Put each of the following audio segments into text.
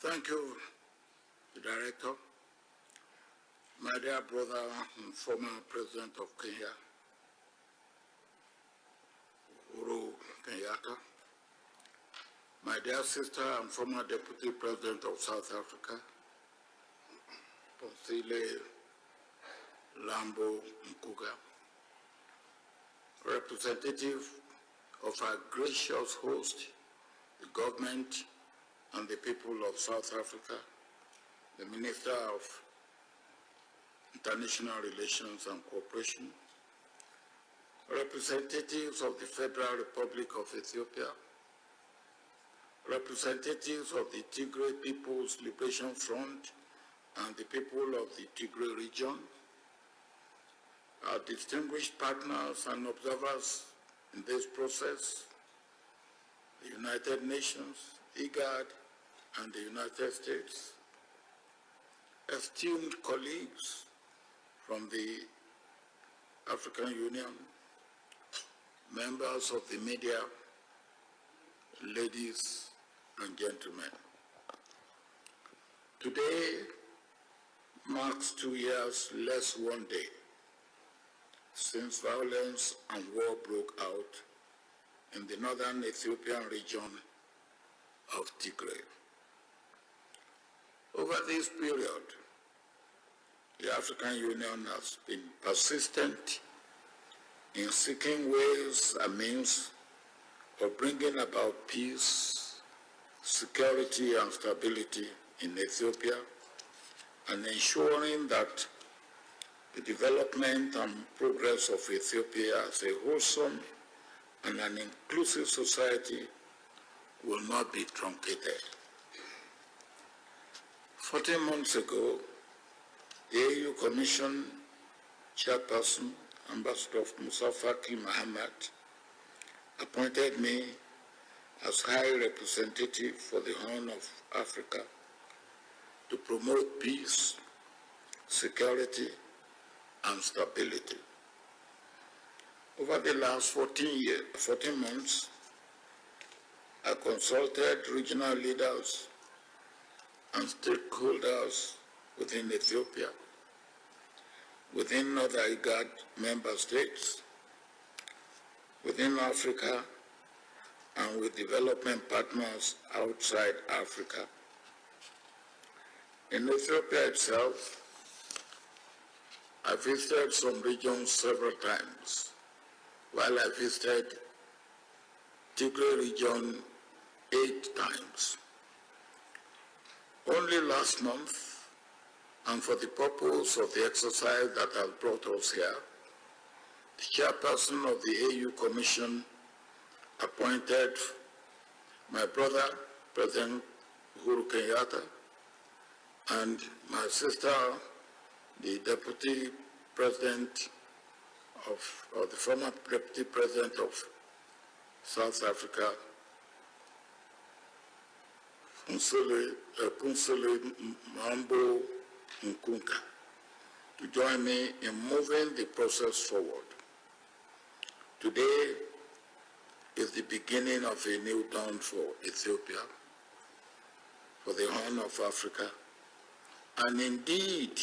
Thank you, the Director. My dear brother and former President of Kenya, Uhuru Kenyatta. My dear sister and former Deputy President of South Africa, Ponsile Lambo Nkuga. Representative of our gracious host, the government and the people of South Africa, the Minister of International Relations and Cooperation, representatives of the Federal Republic of Ethiopia, representatives of the Tigray People's Liberation Front and the people of the Tigray region, our distinguished partners and observers in this process, the United Nations, IGAD, and the United States, esteemed colleagues from the African Union, members of the media, ladies and gentlemen. Today marks 2 years less one day since violence and war broke out in the northern Ethiopian region of Tigray. Over this period, the African Union has been persistent in seeking ways and means of bringing about peace, security, and stability in Ethiopia, and ensuring that the development and progress of Ethiopia as a wholesome and an inclusive society will not be truncated. 14 months ago, the AU Commission Chairperson, Ambassador Musa Faki Mohammed, appointed me as High Representative for the Horn of Africa to promote peace, security, and stability. Over the last 14 months, I consulted regional leaders and stakeholders within Ethiopia, within other IGAD member states, within Africa, and with development partners outside Africa. In Ethiopia itself, I visited some regions several times, while I visited Tigray region 8 times. Only last month, and for the purpose of the exercise that has brought us here, the chairperson of the AU Commission appointed my brother, President Uhuru Kenyatta, and my sister, the Deputy President or the former Deputy President of South Africa, Punsele Mambo Nkunka, to join me in moving the process forward. Today is the beginning of a new dawn for Ethiopia, for the Horn of Africa, and indeed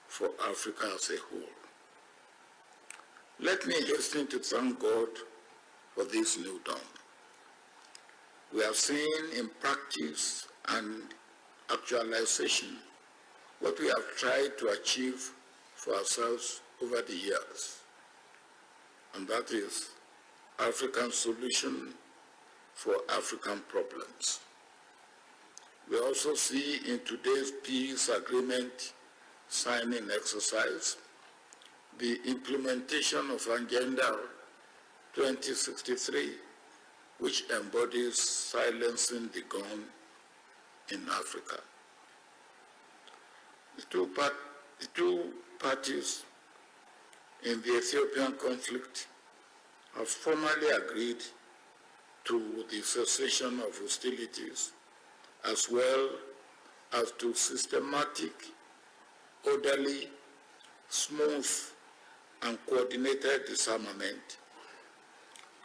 for Africa as a whole. Let me hasten to thank God for this new dawn. We have seen in practice and actualization what we have tried to achieve for ourselves over the years, and that is African solution for African problems. We also see in today's peace agreement signing exercise the implementation of Agenda 2063, which embodies silencing the gun in Africa. The two parties in the Ethiopian conflict have formally agreed to the cessation of hostilities, as well as to systematic, orderly, smooth, and coordinated disarmament,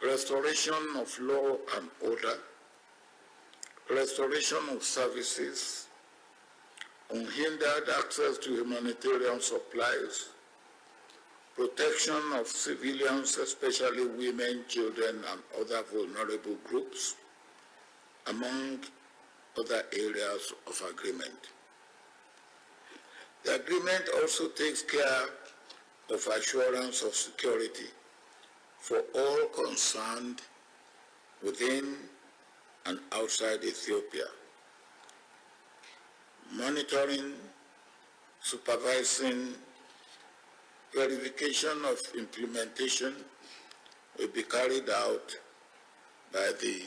restoration of law and order, restoration of services, unhindered access to humanitarian supplies, protection of civilians, especially women, children, and other vulnerable groups, among other areas of agreement. The agreement also takes care of assurance of security for all concerned within and outside Ethiopia, monitoring, supervising, verification of implementation will be carried out by the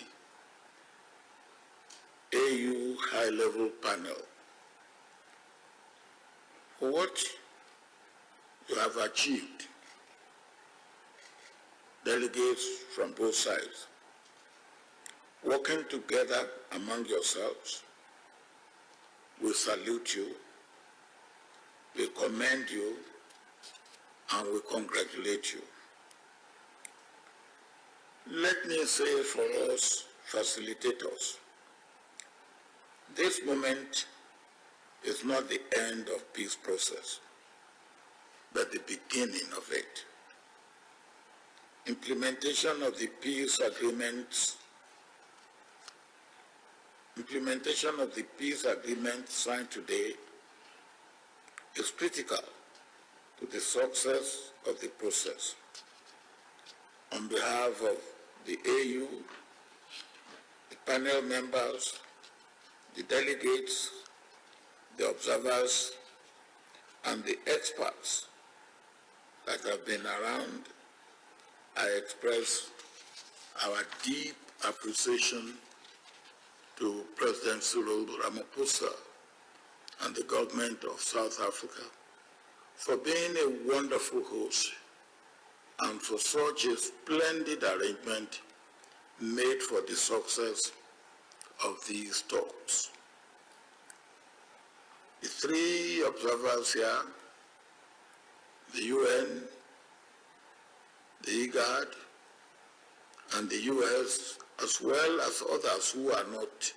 AU high-level panel. For what you have achieved, delegates from both sides, working together among yourselves, we salute you, we commend you, and we congratulate you. Let me say for us facilitators, this moment is not the end of peace process, but the beginning of it. Implementation of the peace agreements signed today is critical to the success of the process. On behalf of the AU, the panel members, the delegates, the observers, and the experts that have been around, I express our deep appreciation to President Cyril Ramaphosa and the government of South Africa for being a wonderful host and for such a splendid arrangement made for the success of these talks. The three observers here, the UN, the IGAD, and the US, as well as others who are not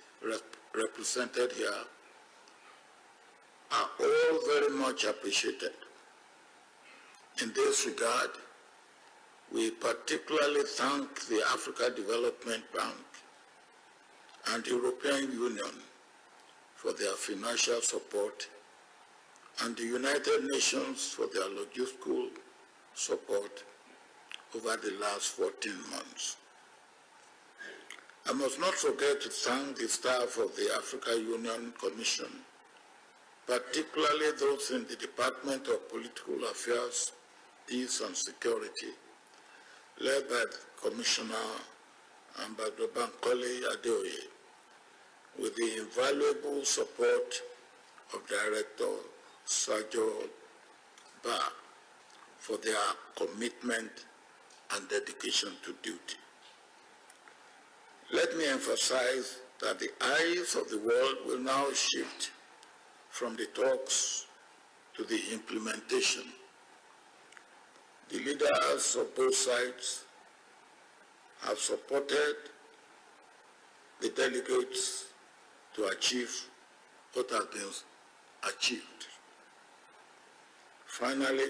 represented here, are all very much appreciated. In this regard, we particularly thank the Africa Development Bank and the European Union for their financial support and the United Nations for their logistical support over the last 14 months. I must not forget to thank the staff of the Africa Union Commission, particularly those in the Department of Political Affairs, Peace and Security, led by Commissioner Ambassador Bankole Adeoye, with the invaluable support of Director Sergio Ba for their commitment and dedication to duty. Let me emphasize that the eyes of the world will now shift from the talks to the implementation. The leaders of both sides have supported the delegates to achieve what has been achieved. Finally,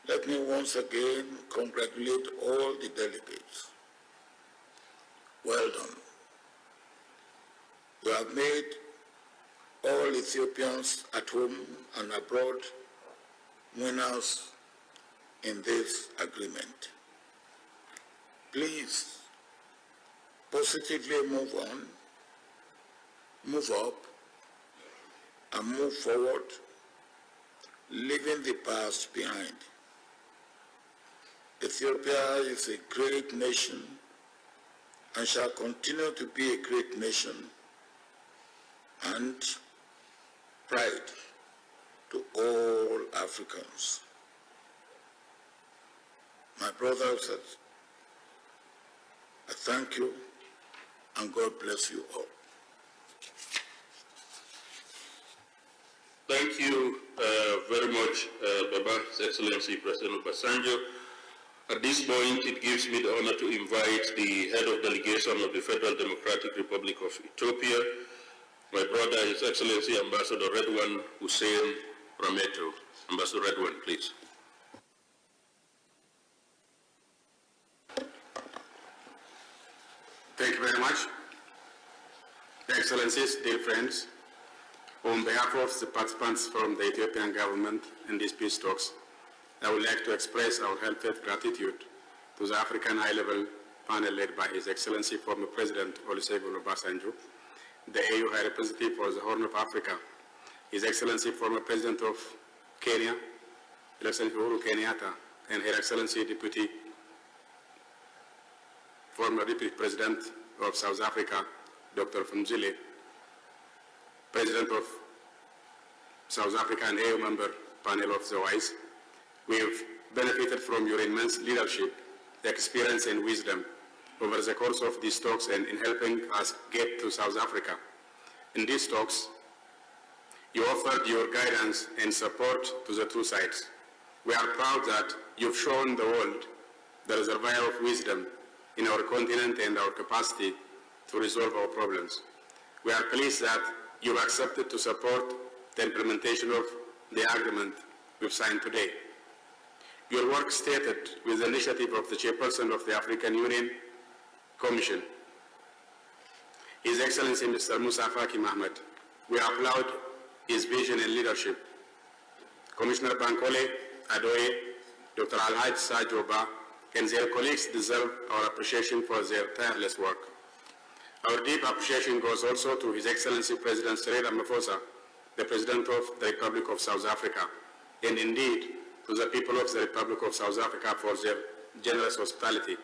let me once again congratulate all the delegates. Well done. You have made all Ethiopians at home and abroad winners in this agreement. Please positively move on, move up, and move forward, leaving the past behind. Ethiopia is a great nation and shall continue to be a great nation and pride to all Africans. My brothers, I thank you and God bless you all. Thank you very much, Baba, His Excellency President Obaasaanjoo. At this point, it gives me the honor to invite the head of delegation of the Federal Democratic Republic of Ethiopia, my brother, His Excellency Ambassador Redwan Hussein Rameto. Ambassador Redwan, please. Thank you very much. Excellencies, dear friends, on behalf of the participants from the Ethiopian government in these peace talks, I would like to express our heartfelt gratitude to the African high-level panel led by His Excellency former President Oluseeguun Obaasaanjoo, the AU High Representative for the Horn of Africa, His Excellency former President of Kenya, His Excellency Uhuru Kenyatta, and Her Excellency former Deputy President of South Africa, Dr. Mzile, President of South Africa and AU member panel of the WISE. We have benefited from your immense leadership, experience and wisdom over the course of these talks and in helping us get to South Africa. In these talks, you offered your guidance and support to the two sides. We are proud that you've shown the world the reservoir of wisdom in our continent and our capacity to resolve our problems. We are pleased that you've accepted to support the implementation of the agreement we've signed today. Your work stated with the initiative of the chairperson of the African Union Commission, His Excellency Mr. Musa Faki Mohamed. We applaud his vision and leadership. Commissioner Bankole, Adoye, Dr. Alhaj Sajoba, and their colleagues deserve our appreciation for their tireless work. Our deep appreciation goes also to His Excellency President Cyril Ramaphosa, the President of the Republic of South Africa, and indeed to the people of the Republic of South Africa for their generous hospitality.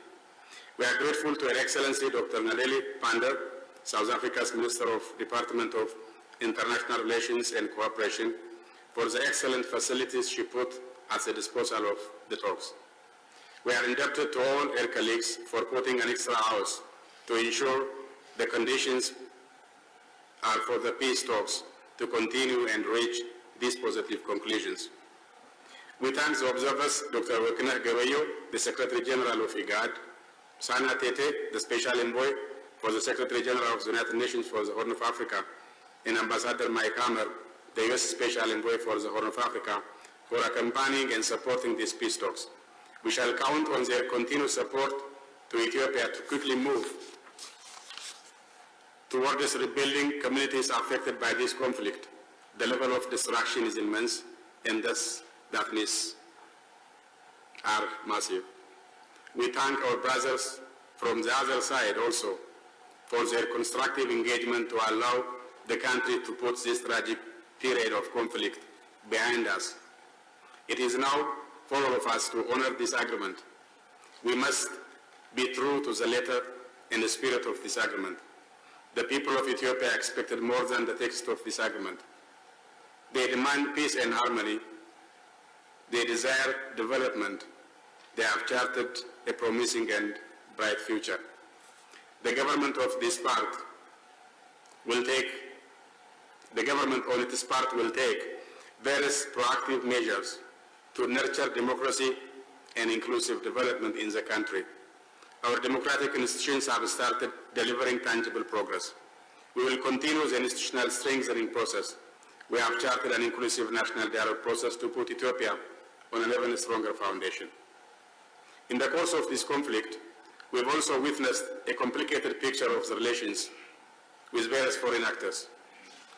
We are grateful to Her Excellency Dr. Naledi Pandor, South Africa's Minister of Department of International Relations and Cooperation, for the excellent facilities she put at the disposal of the talks. We are indebted to all her colleagues for putting an extra hours to ensure the conditions are for the peace talks to continue and reach these positive conclusions. We thank the observers, Dr. Wekina Geweyo, the Secretary General of IGAD, Sana Tete, the Special Envoy for the Secretary General of the United Nations for the Horn of Africa, and Ambassador Mike Hammer, the U.S. Special Envoy for the Horn of Africa, for accompanying and supporting these peace talks. We shall count on their continued support to Ethiopia to quickly move towards rebuilding communities affected by this conflict. The level of destruction is immense, and thus that needs are massive. We thank our brothers from the other side also for their constructive engagement to allow the country to put this tragic period of conflict behind us. It is now for all of us to honor this agreement. We must be true to the letter and the spirit of this agreement. The people of Ethiopia expected more than the text of this agreement. They demand peace and harmony. They desire development. They have charted a promising and bright future. The government on its part will take various proactive measures to nurture democracy and inclusive development in the country. Our democratic institutions have started delivering tangible progress. We will continue the institutional strengthening process. We have charted an inclusive national dialogue process to put Ethiopia on an even stronger foundation. In the course of this conflict, we've also witnessed a complicated picture of the relations with various foreign actors.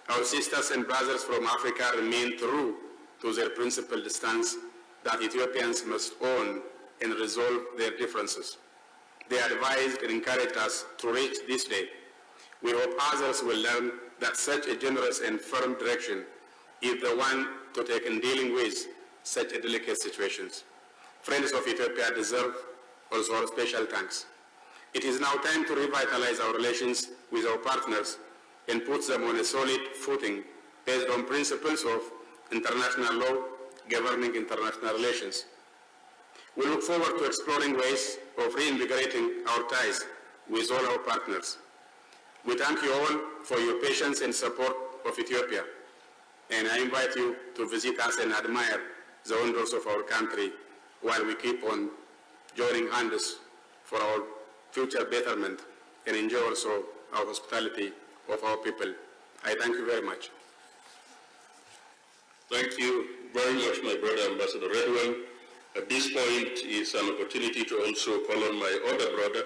Our sisters and brothers from Africa remain true to their principled stance that Ethiopians must own and resolve their differences. They advised and encouraged us to reach this day. We hope others will learn that such a generous and firm direction is the one to take in dealing with such a delicate situations. Friends of Ethiopia deserve also our special thanks. It is now time to revitalize our relations with our partners and put them on a solid footing based on principles of international law governing international relations. We look forward to exploring ways of reinvigorating our ties with all our partners. We thank you all for your patience and support of Ethiopia, and I invite you to visit us and admire the wonders of our country while we keep on joining hands for our future betterment and enjoy also our hospitality of our people. I thank you very much. Thank you very much, my brother Ambassador Redwan. At this point is an opportunity to also call on my other brother,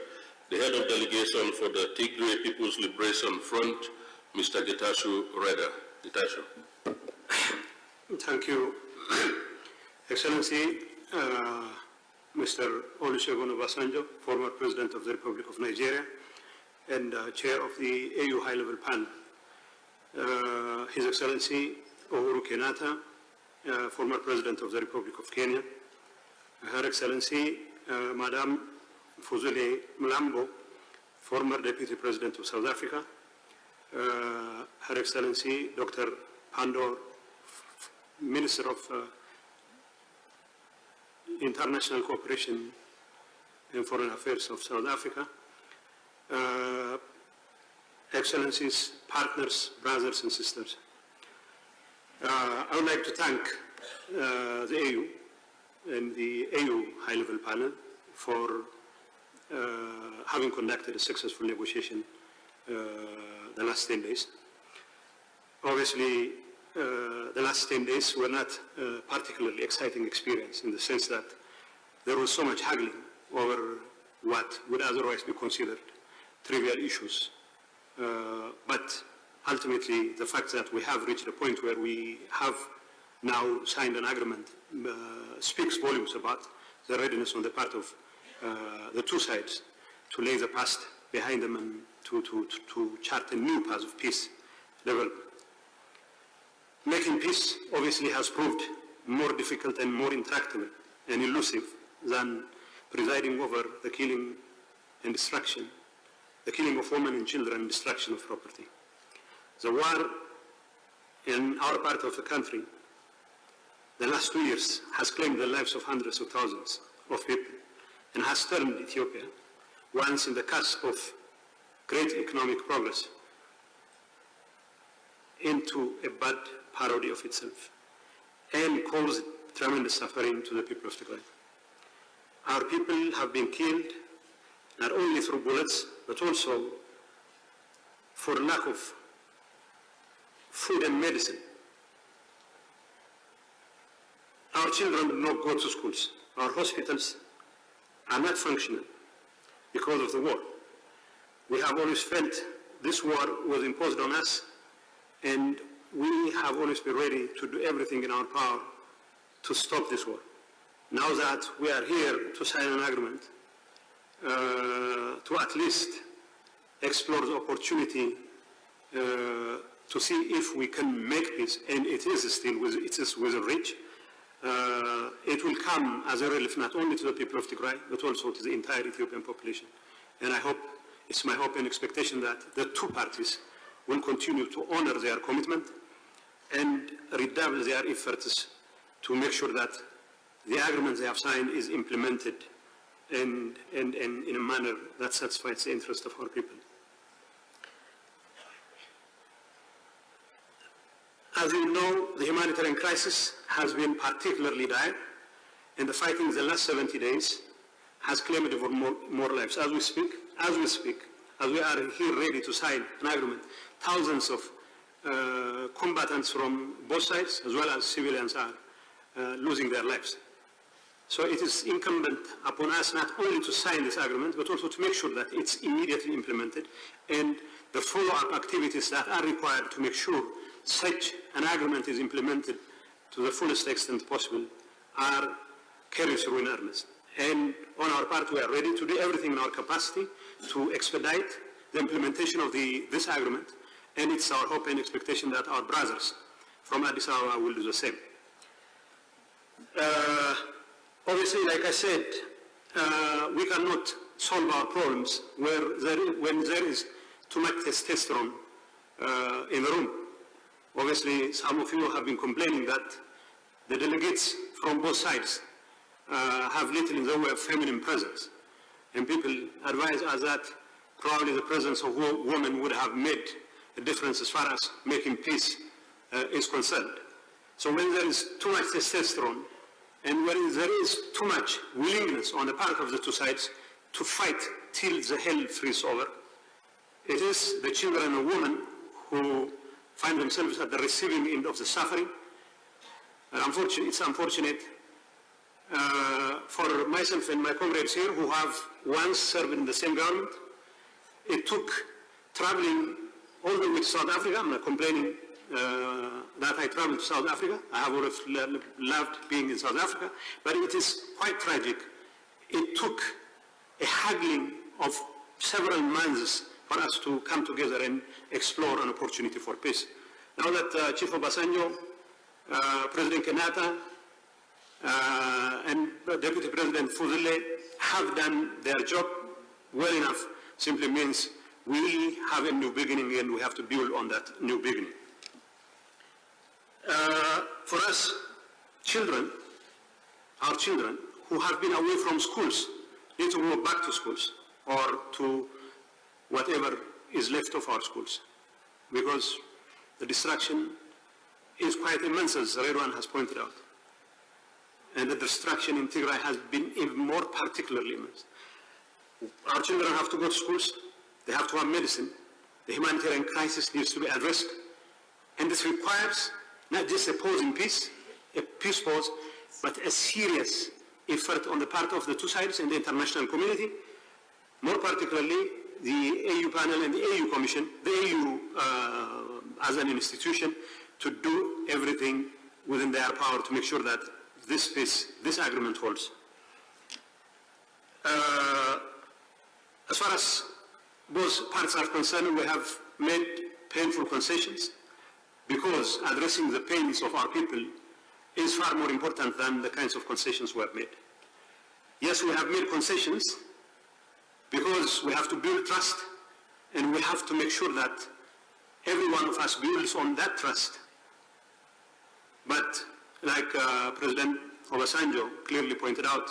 the head of delegation for the Tigray People's Liberation Front, Mr. Getachew Reda. Getachew. Thank you, Excellency, Mr. Oluseeguun Obaasaanjoo, former President of the Republic of Nigeria and Chair of the AU High-Level Panel. His Excellency Uhuru Kenyatta, former President of the Republic of Kenya. Her Excellency Madam Fuzile Mlambo, former Deputy President of South Africa. Her Excellency Dr. Pandor, Minister of International Cooperation and Foreign Affairs of South Africa. Excellencies, partners, brothers and sisters. I would like to thank the AU and the AU High-Level Panel for having conducted a successful negotiation the last 10 days. Obviously, the last 10 days were not a particularly exciting experience in the sense that there was so much haggling over what would otherwise be considered trivial issues. But ultimately, the fact that we have reached a point where we have now signed an agreement speaks volumes about the readiness on the part of the two sides to lay the past behind them and to chart a new path of peace development. Making peace obviously has proved more difficult and more intractable and elusive than presiding over the killing and destruction, the killing of women and children and destruction of property. The war in our part of the country, the last 2 years, has claimed the lives of hundreds of thousands of people and has turned Ethiopia, once in the cusp of great economic progress, into a bad parody of itself and caused tremendous suffering to the people of Tigray. Our people have been killed not only through bullets, but also for lack of food and medicine. Our children do not go to schools. Our hospitals are not functional because of the war. We have always felt this war was imposed on us, and we have always been ready to do everything in our power to stop this war. Now that we are here to sign an agreement, to at least explore the opportunity to see if we can make peace, and it is still within reach, it will come as a relief not only to the people of Tigray, but also to the entire Ethiopian population. And I hope, it's my hope and expectation that the two parties will continue to honor their commitment and redouble their efforts to make sure that the agreement they have signed is implemented and in a manner that satisfies the interest of our people. As you know, the humanitarian crisis has been particularly dire, and the fighting in the last 70 days has claimed over more lives. As we speak, as we are here ready to sign an agreement, thousands of combatants from both sides, as well as civilians, are losing their lives. So it is incumbent upon us not only to sign this agreement, but also to make sure that it's immediately implemented, and the follow-up activities that are required to make sure such an agreement is implemented to the fullest extent possible are carried through in earnest. And on our part, we are ready to do everything in our capacity to expedite the implementation of this agreement, and it's our hope and expectation that our brothers from Addis Ababa will do the same. Obviously, like I said, we cannot solve our problems when there is too much testosterone in the room. Obviously, some of you have been complaining that the delegates from both sides have little in the way of feminine presence. And people advise us that probably the presence of women would have made a difference as far as making peace is concerned. So when there is too much testosterone and where there is too much willingness on the part of the two sides to fight till the hell freezes over, it is the children and women who find themselves at the receiving end of the suffering. And it's unfortunate for myself and my comrades here who have once served in the same government. It took traveling all the way to South Africa. I'm not complaining that I traveled to South Africa. I have always loved being in South Africa, but it is quite tragic. It took a haggling of several months for us to come together and explore an opportunity for peace. Now that Chief Obaasaanjoo, President Kenyatta, and Deputy President Fuzile have done their job well enough, simply means we have a new beginning and we have to build on that new beginning. For us, children, our children who have been away from schools need to go back to schools or to whatever is left of our schools, because the destruction is quite immense, as everyone has pointed out. And the destruction in Tigray has been even more particularly immense. Our children have to go to schools, they have to have medicine, the humanitarian crisis needs to be addressed, and this requires not just a pause in peace, a peace pause, but a serious effort on the part of the two sides and the international community, more particularly the AU panel and the AU Commission, the AU as an institution, to do everything within their power to make sure that this peace, this agreement holds. As far as both parts are concerned, we have made painful concessions because addressing the pains of our people is far more important than the kinds of concessions we have made. Yes, we have made concessions because we have to build trust and we have to make sure that every one of us builds on that trust. But like President Obaasanjoo clearly pointed out,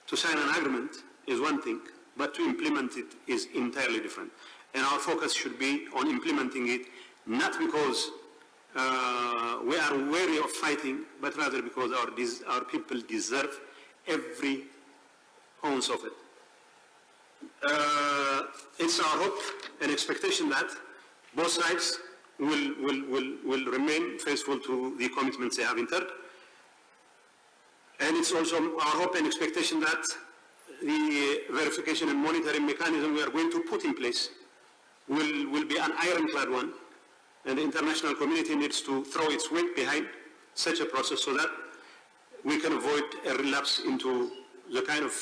to sign an agreement is one thing, but to implement it is entirely different. And our focus should be on implementing it, not because we are weary of fighting, but rather because our people deserve every ounce of it. It's our hope and expectation that both sides will remain faithful to the commitments they have entered. And it's also our hope and expectation that the verification and monitoring mechanism we are going to put in place will be an ironclad one, and the international community needs to throw its weight behind such a process so that we can avoid a relapse into the kind of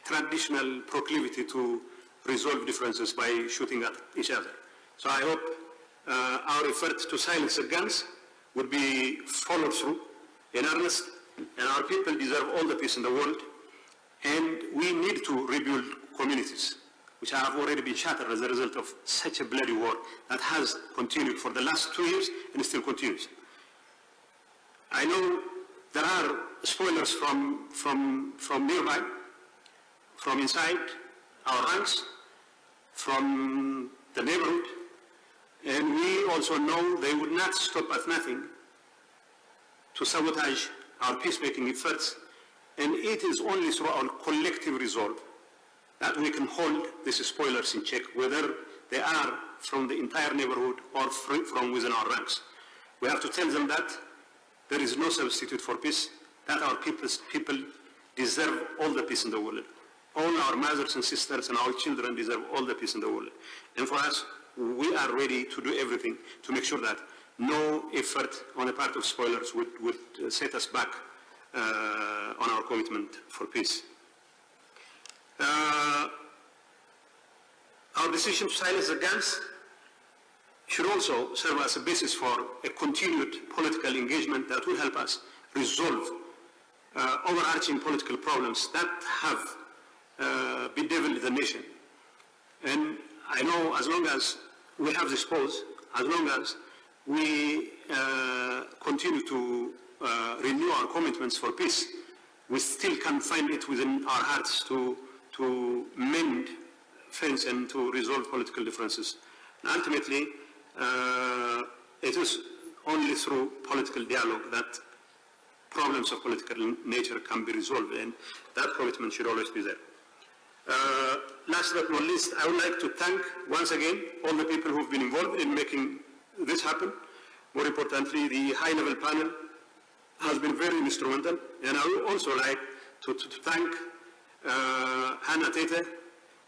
traditional proclivity to resolve differences by shooting at each other. So I hope our effort to silence the guns would be followed through in earnest, and our people deserve all the peace in the world, and we need to rebuild communities which have already been shattered as a result of such a bloody war that has continued for the last 2 years and still continues. I know there are spoilers from nearby, from inside our ranks, from the neighborhood, and we also know they would not stop at nothing to sabotage our peacemaking efforts, and it is only through our collective resolve that we can hold these spoilers in check, whether they are from the entire neighborhood or from within our ranks. We have to tell them that there is no substitute for peace, that our people deserve all the peace in the world. All our mothers and sisters and our children deserve all the peace in the world. And for us, we are ready to do everything to make sure that no effort on the part of spoilers would set us back on our commitment for peace. Our decision to silence the guns should also serve as a basis for a continued political engagement that will help us resolve overarching political problems that have bedeviled the nation. And I know as long as we have this pause, as long as we continue to renew our commitments for peace, we still can find it within our hearts to mend fence and to resolve political differences. And ultimately, it is only through political dialogue that problems of political nature can be resolved, and that commitment should always be there. Last but not least, I would like to thank once again all the people who have been involved in making this happen. More importantly, the high-level panel has been very instrumental, and I would also like to thank Hannah Tete,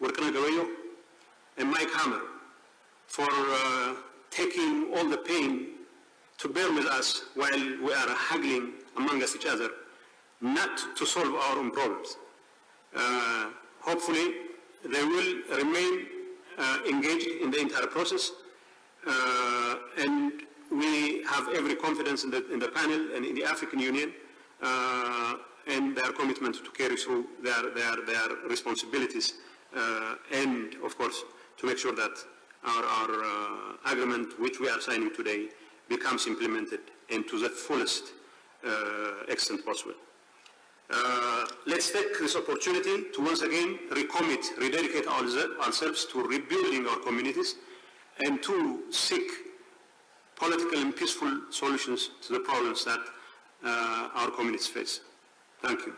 Workana Gawayo, and Mike Hammer for taking all the pain to bear with us while we are haggling among us each other, not to solve our own problems. Hopefully, they will remain engaged in the entire process, and we have every confidence in the panel and in the African Union and their commitment to carry through their responsibilities, and of course to make sure that our agreement which we are signing today becomes implemented and to the fullest extent possible. Let's take this opportunity to once again recommit, rededicate ourselves to rebuilding our communities and to seek political and peaceful solutions to the problems that our communities face. Thank you.